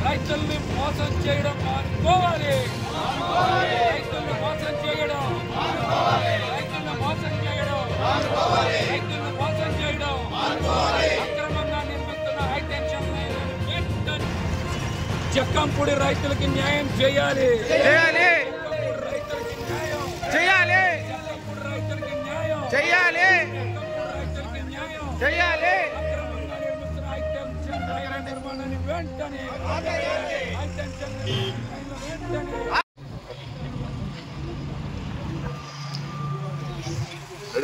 రైతుల్ని మోసం చేయడం మానుకోవాలి. రైతుల్ని మోసం చేయడం రైతుల్ని మోసం చేయడం అక్రమంగా నిర్మిస్తున్న హైటెన్షన్ జక్కంపూడి రైతులకి న్యాయం చేయాలి. రైతులకి న్యాయం చేయాలి. రైతులకి న్యాయం చేయాలి. రైతులకి న్యాయం చేయాలి. అక్రమంగా నిర్మిస్తున్న హైటెన్షన్ నగర నిర్మాణాన్ని వెంటనే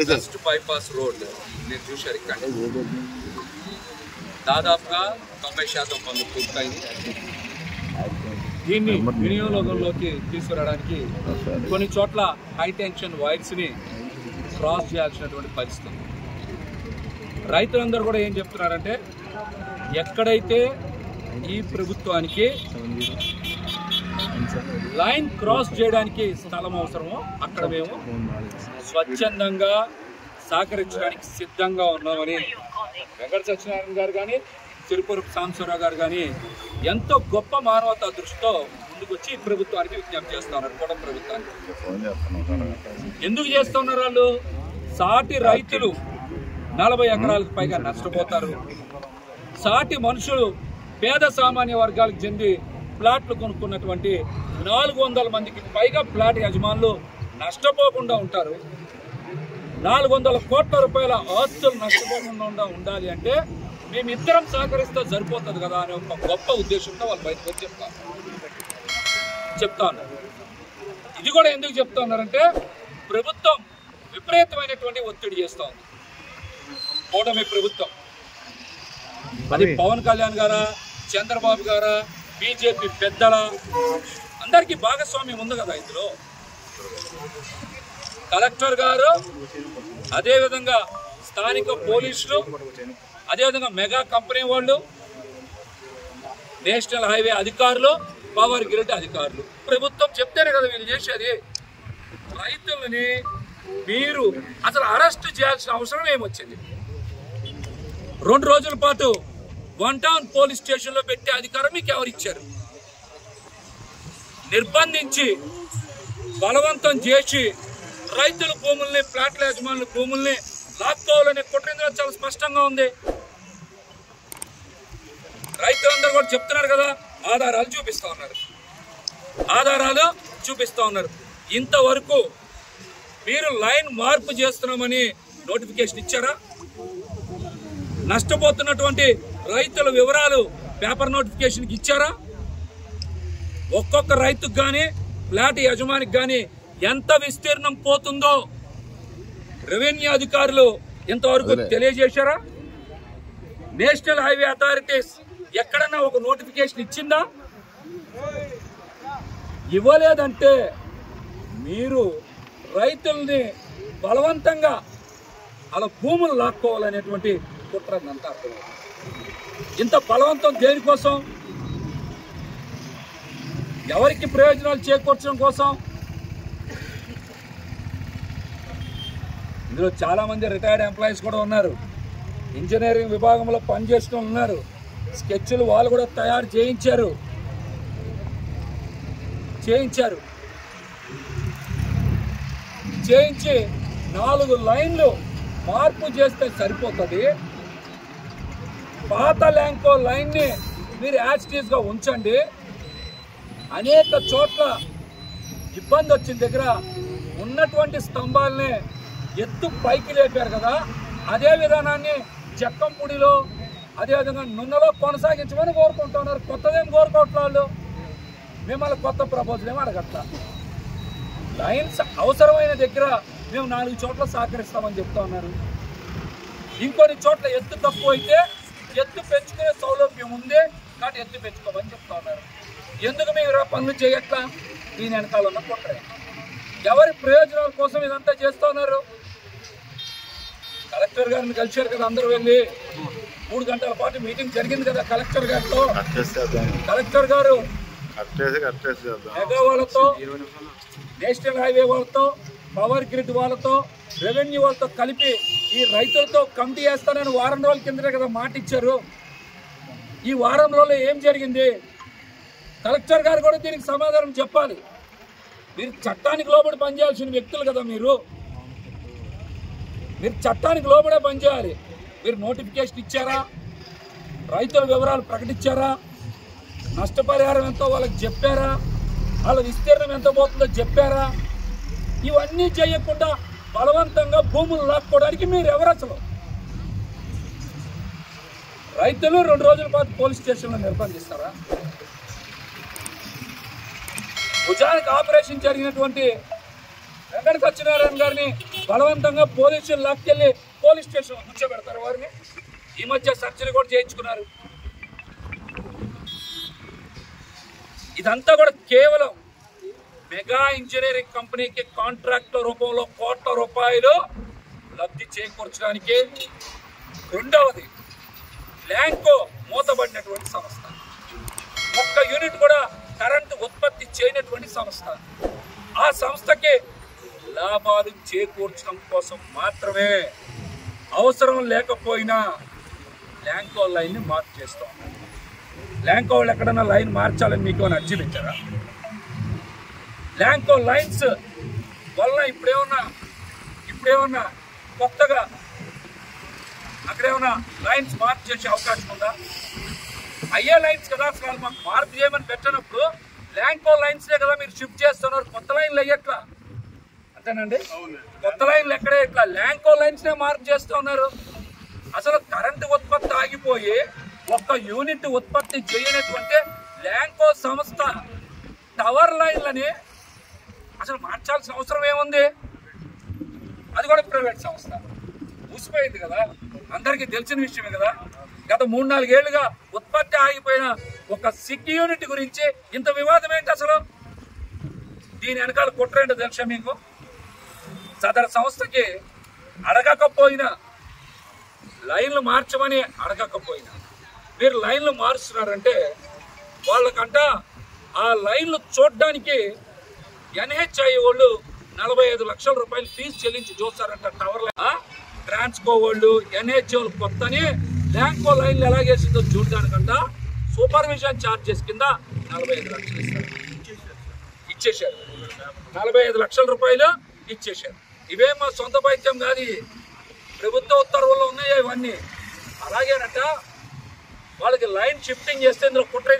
వెస్ట్ బైపాస్ రోడ్ నేను చూశారు. ఇక్కడ దాదాపుగా 90% పనులు పూర్తయింది. దీన్ని వినియోగంలోకి తీసుకురావడానికి కొన్ని చోట్ల హై టెన్షన్ వైర్స్ ని క్రాస్ చేయాల్సినటువంటి పరిస్థితి. రైతులందరూ కూడా ఏం చెప్తున్నారంటే, ఎక్కడైతే ఈ ప్రభుత్వానికి లైన్ క్రాస్ చేయడానికి స్థలం అవసరమో అక్కడ మేము స్వచ్ఛందంగా సహకరించడానికి సిద్ధంగా ఉన్నామని వెంకట సత్యనారాయణ గారు కానీ తిరుపూరపు సాంబశివరావు గారు కానీ ఎంతో గొప్ప మానవతా దృష్టితో ముందుకొచ్చి ఈ ప్రభుత్వానికి విజ్ఞప్తి చేస్తున్నారు. కూడా ప్రభుత్వానికి ఎందుకు చేస్తున్నారు? వాళ్ళు సాటి రైతులు 40 ఎకరాలకు పైగా నష్టపోతారు. సాటి మనుషులు పేద సామాన్య వర్గాలకు చెంది ప్లాట్లు కొనుక్కున్నటువంటి 400 మందికి పైగా ప్లాట్ యజమానులు నష్టపోకుండా ఉంటారు. 400 కోట్ల రూపాయల ఆస్తులు నష్టపోకుండా ఉండాలి అంటే మేమిద్దరం సహకరిస్తే సరిపోతుంది కదా అనే ఒక గొప్ప ఉద్దేశంతో వాళ్ళు బయటకు వచ్చి చెప్తా ఉన్నారు. ఇది కూడా ఎందుకు చెప్తా ఉన్నారంటే, ప్రభుత్వం విపరీతమైనటువంటి ఒత్తిడి చేస్తూ ఉంది. కూటమి ప్రభుత్వం, అది పవన్ కళ్యాణ్ గారా, చంద్రబాబు గారా, బీజేపీ పెద్దల అందరికీ భాగస్వామ్యం ఉంది కదా ఇందులో. కలెక్టర్ గారు, అదేవిధంగా స్థానిక పోలీసులు, అదేవిధంగా మెగా కంపెనీ వాళ్ళు, నేషనల్ హైవే అధికారులు, పవర్ గ్రిడ్ అధికారులు. ప్రభుత్వం చెప్తేనే కదా వీళ్ళు చేసేది. రైతులని మీరు అసలు అరెస్ట్ చేయాల్సిన అవసరం ఏమొచ్చింది? 2 రోజుల పాటు 1 టౌన్ పోలీస్ స్టేషన్లో పెట్టే అధికారం మీకు ఎవరిచ్చారు? నిర్బంధించి బలవంతం చేసి రైతుల భూముల్ని, ప్లాట్ల యజమానుల భూముల్ని లాక్కోవాలనే కుట్ర ఇందులో చాలా స్పష్టంగా ఉంది. రైతులందరూ కూడా చెప్తున్నారు కదా, ఆధారాలు చూపిస్తా ఉన్నారు. ఇంతవరకు మీరు లైన్ మార్పు చేస్తున్నామని నోటిఫికేషన్ ఇచ్చారా? నష్టపోతున్నటువంటి రైతుల వివరాలు పేపర్ నోటిఫికేషన్కి ఇచ్చారా? ఒక్కొక్క రైతుకు కానీ ప్లాట్ యజమానికి కానీ ఎంత విస్తీర్ణం పోతుందో రెవెన్యూ అధికారులు ఇంతవరకు తెలియజేశారా? నేషనల్ హైవే అథారిటీస్ ఎక్కడన్నా ఒక నోటిఫికేషన్ ఇచ్చిందా? ఇవ్వలేదంటే మీరు రైతుల్ని బలవంతంగా అలా భూములు లాక్కోవాలనేటువంటి కుట్రదంతా అర్థమవుతుంది. ఇంత బలవంతం దేనికోసం? ఎవరికి ప్రయోజనాలు చేకూర్చడం కోసం? ఇందులో చాలా మంది రిటైర్డ్ ఎంప్లాయీస్ కూడా ఉన్నారు, ఇంజనీరింగ్ విభాగంలో పనిచేస్తూ ఉన్నారు. స్కెచ్లు వాళ్ళు కూడా తయారు చేయించారు. చేయించి 4 లైన్లు మార్పు చేస్తే సరిపోతుంది. పాత ల్యాంకో లైన్ని మీరు యాజిటీస్గా ఉంచండి. అనేక చోట్ల ఇబ్బంది వచ్చిన దగ్గర ఉన్నటువంటి స్తంభాలని ఎత్తు పైకి లేపారు కదా, అదే విధానాన్ని జక్కంపూడిలో అదేవిధంగా నున్నలో కొనసాగించమని కోరుకుంటున్నారు. కొత్తదేం కోరుకోవట్ల వాళ్ళు. మిమ్మల్ని కొత్త ప్రపోజల్ ఏమి అడగట్లా. లైన్స్ అవసరమైన దగ్గర మేము 4 చోట్ల సహకరిస్తామని చెప్తా ఉన్నారు. ఇంకొన్ని చోట్ల ఎత్తు తక్కువ అయితే ఎత్తు పెంచుకునే సౌలభ్యం ఉంది కాబట్టి ఎత్తు పెంచుకోమని చెప్తా ఉన్నారు. ఎందుకు మీరు పనులు చేయట్లా? దీని వెనకాల ఉన్న కుట్ర. ఎవరి ప్రయోజనాల కోసం ఇదంతా చేస్తూ ఉన్నారు? కలెక్టర్ గారిని కలిశారు కదా అందరూ వెళ్ళి. 3 గంటల పాటు మీటింగ్ జరిగింది కదా కలెక్టర్ గారితో. కలెక్టర్ గారు మెగా వాళ్ళతో, నేషనల్ హైవే వాళ్ళతో, పవర్ గ్రిడ్ వాళ్ళతో, రెవెన్యూ వాళ్ళతో కలిపి ఈ రైతులతో కమిటీ వేస్తానని వారం రోజుల కిందనే కదా మాట ఇచ్చారు. ఈ వారం రోజుల్లో ఏం జరిగింది? కలెక్టర్ గారు కూడా దీనికి సమాధానం చెప్పాలి. మీరు చట్టానికి లోబడి పనిచేయాల్సిన వ్యక్తులు కదా. మీరు చట్టానికి లోబడే పనిచేయాలి. మీరు నోటిఫికేషన్ ఇచ్చారా? రైతుల వివరాలు ప్రకటించారా? నష్టపరిహారం ఎంతో వాళ్ళకి చెప్పారా? వాళ్ళ విస్తీర్ణం ఎంత పోతుందో చెప్పారా? ఇవన్నీ చేయకుండా బలవంతంగా భూములు లాక్కోవడానికి మీరు ఎవరు? అసలు రైతులు 2 రోజుల పాటు పోలీస్ స్టేషన్లో నిర్బంధిస్తారా? భుజానికి ఆపరేషన్ జరిగినటువంటి వెంకట సత్యనారాయణ గారిని బలవంతంగా పోలీసులు లాక్కెళ్ళి పోలీస్ స్టేషన్లో కూర్చోబెడతారు. వారిని ఈ మధ్య సర్జరీ కూడా చేయించుకున్నారు. ఇదంతా కూడా కేవలం మెగా ఇంజనీరింగ్ కంపెనీకి కాంట్రాక్ట్ల రూపంలో కోట్ల రూపాయలు లబ్ధి చేకూర్చడానికి. రెండవది, ల్యాంకో మూతబడినటువంటి సంస్థ, ఒక్క యూనిట్ కూడా కరెంటు ఉత్పత్తి చేయనటువంటి సంస్థ. ఆ సంస్థకి లాభాలు చేకూర్చడం కోసం మాత్రమే, అవసరం లేకపోయినా ల్యాంకో లైన్ని మార్పు చేస్తాం. ల్యాంకో వాళ్ళు ఎక్కడన్నా లైన్ మార్చాలని మీకు అర్జీ పెట్టారా? ల్యాంకో లైన్స్ వల్ల ఇప్పుడేమన్నా కొత్తగా అక్కడేమన్నా లైన్స్ మార్పు చేసే అవకాశం ఉందా? అయ్యే లైన్స్ కదా. అసలు మాకు మార్పు చేయమని పెట్టినప్పుడు ల్యాంకో లైన్స్నే కదా మీరు షిఫ్ట్ చేస్తున్నారు. కొత్త లైన్లు అయ్యట్లా, అంతేనండి? కొత్త లైన్లు ఎక్కడే ఇట్లా ల్యాంకో లైన్స్నే మార్పు చేస్తూ ఉన్నారు. అసలు కరెంటు ఉత్పత్తి ఆగిపోయి ఒక్క యూనిట్ ఉత్పత్తి చేయనటువంటి ల్యాంకో సంస్థ టవర్ లైన్లని అసలు మార్చాల్సిన అవసరం ఏముంది? అది కూడా ప్రైవేట్ సంస్థ. మూసిపోయింది కదా, అందరికీ తెలిసిన విషయమే కదా. గత 3-4 ఏళ్లుగా ఉత్పత్తి ఆగిపోయిన ఒక సిక్ యూనిట్ గురించి ఇంత వివాదం ఏంటి అసలు? దీని వెనకాల కుట్రేంటో తెలుసా మీకు? సదరు సంస్థకి అడగకపోయినా, లైన్లు మార్చమని అడగకపోయినా మీరు లైన్లు మారుస్తున్నారంటే వాళ్ళకంట ఆ లైన్లు చూడడానికి NHI వాళ్ళు 45 లక్షల రూపాయలు ఫీజు చెల్లించి చూస్తారంట. టవర్ లైన్ ట్రాన్స్కో వాళ్ళు, NHI వాళ్ళు కొత్తని ల్యాంకో లైన్లు ఎలాగేసిందో చూడడానికంట సూపర్విజన్ ఛార్జెస్ కింద 45 లక్షలు ఇచ్చేశారు. 45 లక్షల రూపాయలు ఇచ్చేశారు. ఇవే మా సొంత పైత్యం కాదు, ప్రభుత్వ ఉత్తర్వుల్లో ఉన్నాయి ఇవన్నీ. అలాగేనట వాళ్ళకి లైన్ షిఫ్టింగ్ చేస్తే ఇందులో కుట్ర